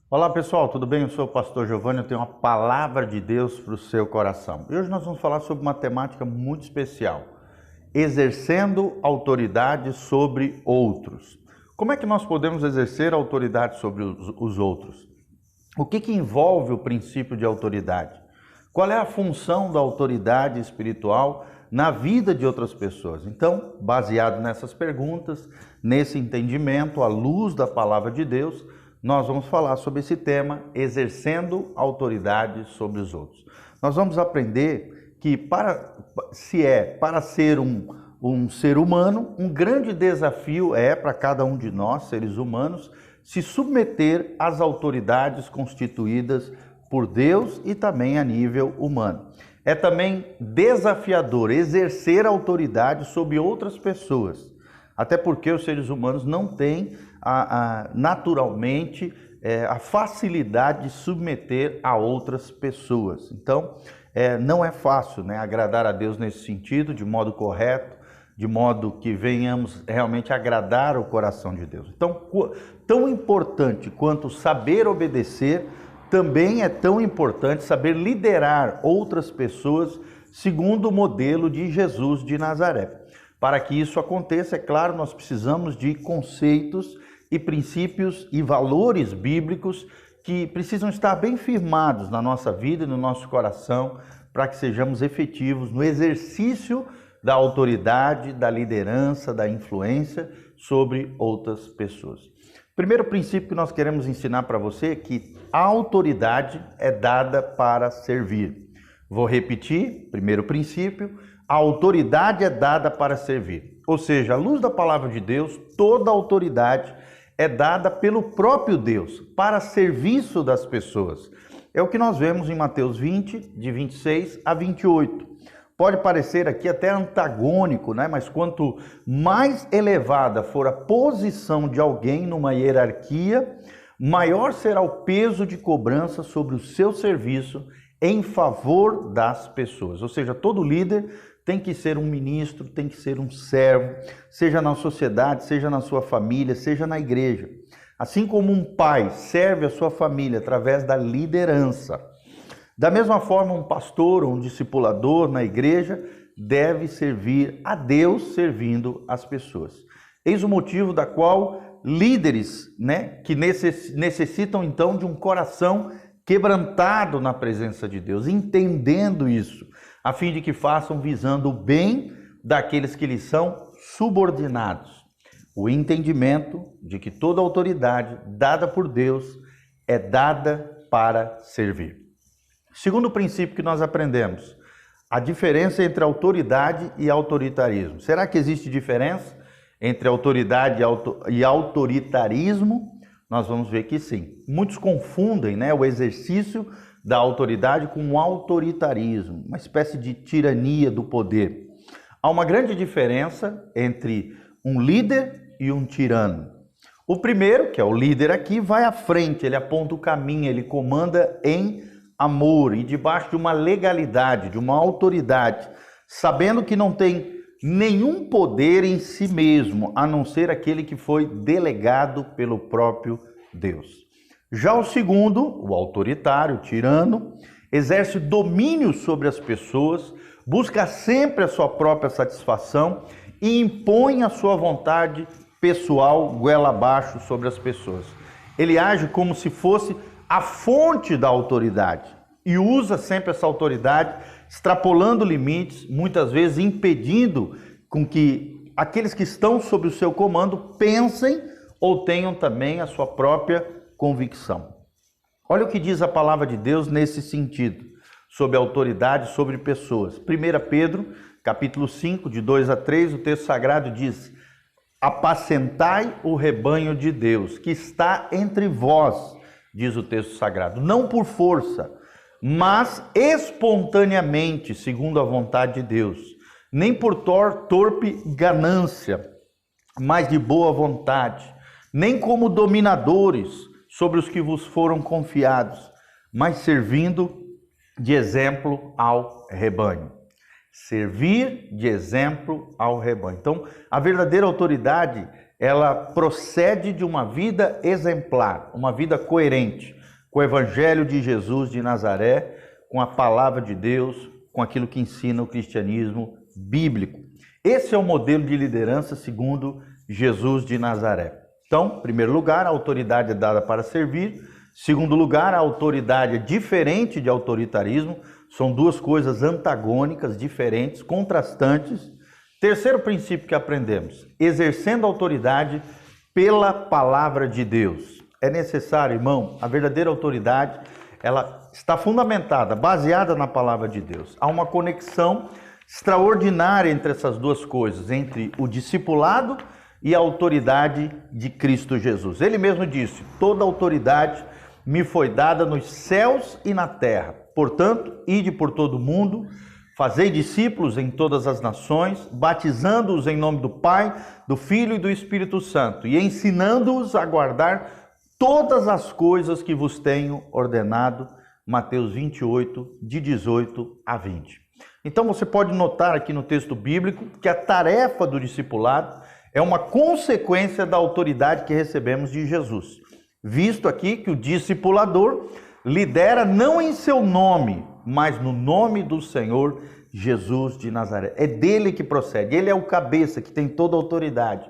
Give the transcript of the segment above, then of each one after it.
Olá pessoal, tudo bem? Eu sou o pastor Giovanni, eu tenho uma palavra de Deus para o seu coração. E hoje nós vamos falar sobre uma temática muito especial, exercendo autoridade sobre outros. Como é que nós podemos exercer autoridade sobre os outros? O que envolve o princípio de autoridade? Qual é a função da autoridade espiritual na vida de outras pessoas? Então, baseado nessas perguntas, nesse entendimento, à luz da palavra de Deus, nós vamos falar sobre esse tema, exercendo autoridade sobre os outros. Nós vamos aprender que para ser um ser humano, um grande desafio é para cada um de nós, seres humanos, se submeter às autoridades constituídas por Deus e também a nível humano. É também desafiador exercer autoridade sobre outras pessoas, até porque os seres humanos não têm naturalmente a facilidade de submeter a outras pessoas. Então, não é fácil, né, agradar a Deus nesse sentido, de modo correto, de modo que venhamos realmente agradar o coração de Deus. Então, tão importante quanto saber obedecer, também é tão importante saber liderar outras pessoas segundo o modelo de Jesus de Nazaré. Para que isso aconteça, é claro, nós precisamos de conceitos e princípios e valores bíblicos que precisam estar bem firmados na nossa vida e no nosso coração para que sejamos efetivos no exercício da autoridade, da liderança, da influência sobre outras pessoas. Primeiro princípio que nós queremos ensinar para você é que a autoridade é dada para servir. Vou repetir, primeiro princípio, a autoridade é dada para servir. Ou seja, à luz da palavra de Deus, toda autoridade é dada pelo próprio Deus para serviço das pessoas. É o que nós vemos em Mateus 20, de 26 a 28. Pode parecer aqui até antagônico, né? Mas quanto mais elevada for a posição de alguém numa hierarquia, maior será o peso de cobrança sobre o seu serviço em favor das pessoas. Ou seja, todo líder tem que ser um ministro, tem que ser um servo, seja na sociedade, seja na sua família, seja na igreja. Assim como um pai serve a sua família através da liderança, da mesma forma um pastor ou um discipulador na igreja deve servir a Deus servindo as pessoas. Eis o motivo da qual líderes, né, que necessitam então de um coração quebrantado na presença de Deus, entendendo isso, a fim de que façam visando o bem daqueles que lhes são subordinados. O entendimento de que toda autoridade dada por Deus é dada para servir. Segundo princípio que nós aprendemos, a diferença entre autoridade e autoritarismo. Será que existe diferença entre autoridade e autoritarismo? Nós vamos ver que sim. Muitos confundem, né, o exercício da autoridade com o autoritarismo, uma espécie de tirania do poder. Há uma grande diferença entre um líder e um tirano. O primeiro, que é o líder aqui, vai à frente, ele aponta o caminho, ele comanda em amor e debaixo de uma legalidade, de uma autoridade, sabendo que não tem nenhum poder em si mesmo, a não ser aquele que foi delegado pelo próprio Deus. Já o segundo, o autoritário, o tirano, exerce domínio sobre as pessoas, busca sempre a sua própria satisfação e impõe a sua vontade pessoal goela abaixo sobre as pessoas. Ele age como se fosse a fonte da autoridade e usa sempre essa autoridade, extrapolando limites, muitas vezes impedindo com que aqueles que estão sob o seu comando pensem ou tenham também a sua própria convicção. Olha o que diz a palavra de Deus nesse sentido, sobre autoridade sobre pessoas. 1 Pedro, capítulo 5, de 2 a 3, o texto sagrado diz: apacentai o rebanho de Deus, que está entre vós, diz o texto sagrado, não por força, mas espontaneamente, segundo a vontade de Deus, nem por torpe ganância, mas de boa vontade, nem como dominadores sobre os que vos foram confiados, mas servindo de exemplo ao rebanho. Servir de exemplo ao rebanho. Então, a verdadeira autoridade ela procede de uma vida exemplar, uma vida coerente com o Evangelho de Jesus de Nazaré, com a palavra de Deus, com aquilo que ensina o cristianismo bíblico. Esse é o modelo de liderança segundo Jesus de Nazaré. Então, em primeiro lugar, a autoridade é dada para servir. Segundo lugar, a autoridade é diferente de autoritarismo. São duas coisas antagônicas, diferentes, contrastantes. Terceiro princípio que aprendemos: exercendo autoridade pela palavra de Deus. É necessário, irmão, a verdadeira autoridade, ela está fundamentada, baseada na palavra de Deus. Há uma conexão extraordinária entre essas duas coisas, entre o discipulado e a autoridade de Cristo Jesus. Ele mesmo disse: toda autoridade me foi dada nos céus e na terra. Portanto, ide por todo o mundo, fazei discípulos em todas as nações, batizando-os em nome do Pai, do Filho e do Espírito Santo, e ensinando-os a guardar todas as coisas que vos tenho ordenado. Mateus 28, de 18 a 20. Então você pode notar aqui no texto bíblico que a tarefa do discipulado é uma consequência da autoridade que recebemos de Jesus. Visto aqui que o discipulador lidera não em seu nome, mas no nome do Senhor Jesus de Nazaré. É dele que procede, ele é o cabeça que tem toda a autoridade,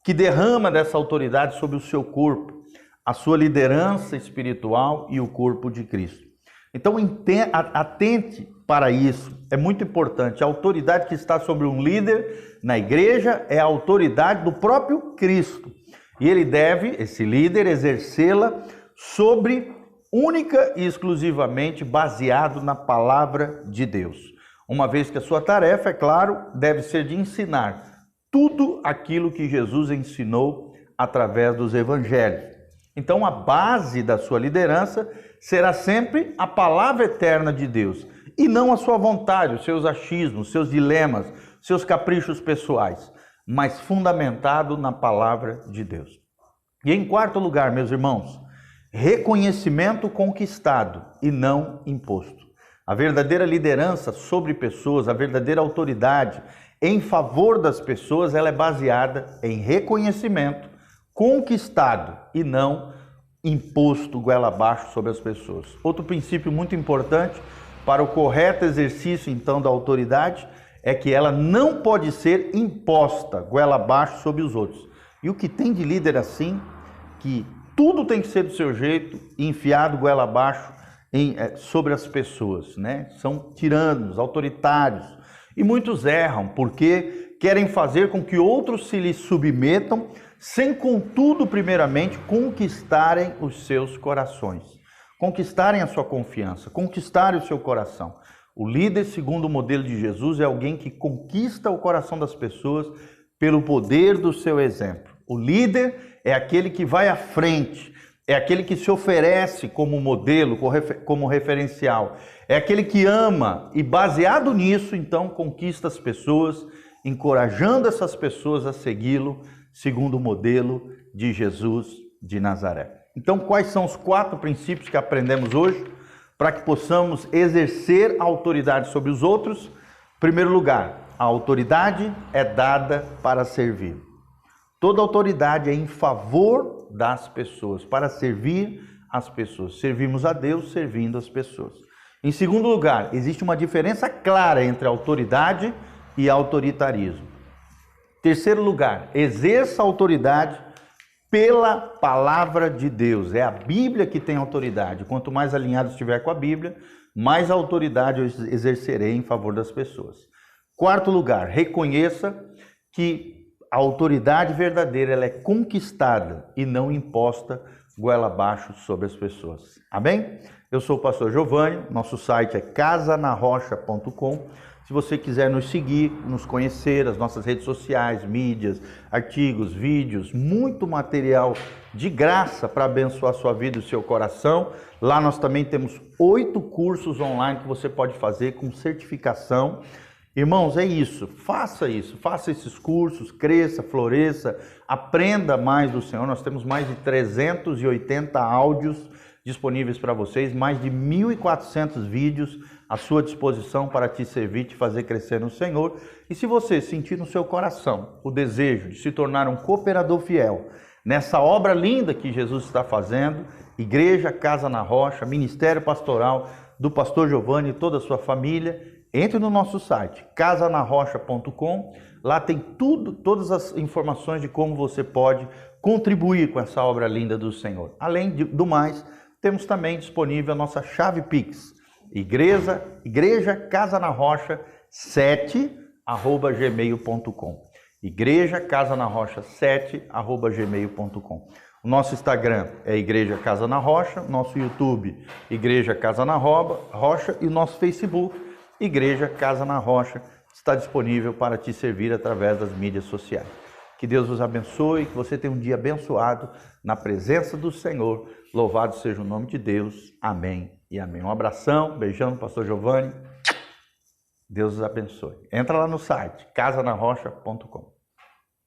que derrama dessa autoridade sobre o seu corpo, a sua liderança espiritual e o corpo de Cristo. Então atente para isso, é muito importante. A autoridade que está sobre um líder na igreja é a autoridade do próprio Cristo. E ele deve, esse líder, exercê-la única e exclusivamente baseado na palavra de Deus. Uma vez que a sua tarefa, é claro, deve ser de ensinar tudo aquilo que Jesus ensinou através dos evangelhos. Então a base da sua liderança será sempre a palavra eterna de Deus, e não a sua vontade, os seus achismos, seus dilemas, seus caprichos pessoais, mas fundamentado na palavra de Deus. E em quarto lugar, meus irmãos, reconhecimento conquistado e não imposto. A verdadeira liderança sobre pessoas, a verdadeira autoridade em favor das pessoas, ela é baseada em reconhecimento conquistado e não imposto goela abaixo sobre as pessoas. Outro princípio muito importante para o correto exercício, então, da autoridade é que ela não pode ser imposta goela abaixo sobre os outros. E o que tem de líder assim, que tudo tem que ser do seu jeito, enfiado goela abaixo sobre as pessoas, né? São tiranos, autoritários. E muitos erram porque querem fazer com que outros se lhes submetam, sem contudo, primeiramente, conquistarem os seus corações, conquistarem a sua confiança, conquistarem o seu coração. O líder, segundo o modelo de Jesus, é alguém que conquista o coração das pessoas pelo poder do seu exemplo. O líder é aquele que vai à frente, é aquele que se oferece como modelo, como referencial, é aquele que ama e, baseado nisso, então, conquista as pessoas, encorajando essas pessoas a segui-lo, segundo o modelo de Jesus de Nazaré. Então, quais são os 4 princípios que aprendemos hoje para que possamos exercer a autoridade sobre os outros? Em primeiro lugar, a autoridade é dada para servir. Toda autoridade é em favor das pessoas, para servir as pessoas. Servimos a Deus servindo as pessoas. Em segundo lugar, existe uma diferença clara entre autoridade e autoritarismo. Terceiro lugar, exerça a autoridade pela palavra de Deus. É a Bíblia que tem autoridade. Quanto mais alinhado estiver com a Bíblia, mais autoridade eu exercerei em favor das pessoas. Quarto lugar, reconheça que a autoridade verdadeira ela é conquistada e não imposta goela abaixo sobre as pessoas. Amém? Eu sou o pastor Giovanni, nosso site é casanarrocha.com. Se você quiser nos seguir, nos conhecer, as nossas redes sociais, mídias, artigos, vídeos, muito material de graça para abençoar a sua vida e o seu coração. Lá nós também temos 8 cursos online que você pode fazer com certificação. Irmãos, é isso, faça esses cursos, cresça, floresça, aprenda mais do Senhor. Nós temos mais de 380 áudios disponíveis para vocês, mais de 1.400 vídeos à sua disposição para te servir, te fazer crescer no Senhor. E se você sentir no seu coração o desejo de se tornar um cooperador fiel nessa obra linda que Jesus está fazendo, Igreja Casa na Rocha, Ministério Pastoral do Pastor Giovanni e toda a sua família, entre no nosso site, casanarrocha.com. Lá tem todas as informações de como você pode contribuir com essa obra linda do Senhor. Além do mais, temos também disponível a nossa chave Pix, Igreja Casa na Rocha 7@gmail.com. Igreja Casa na Rocha 7@gmail.com. O nosso Instagram é Igreja Casa na Rocha, nosso YouTube Igreja Casa na Rocha e o nosso Facebook Igreja Casa na Rocha está disponível para te servir através das mídias sociais. Que Deus vos abençoe, que você tenha um dia abençoado na presença do Senhor. Louvado seja o nome de Deus. Amém e amém. Um abração, beijão do Pastor Giovanni. Deus os abençoe. Entra lá no site casanarrocha.com.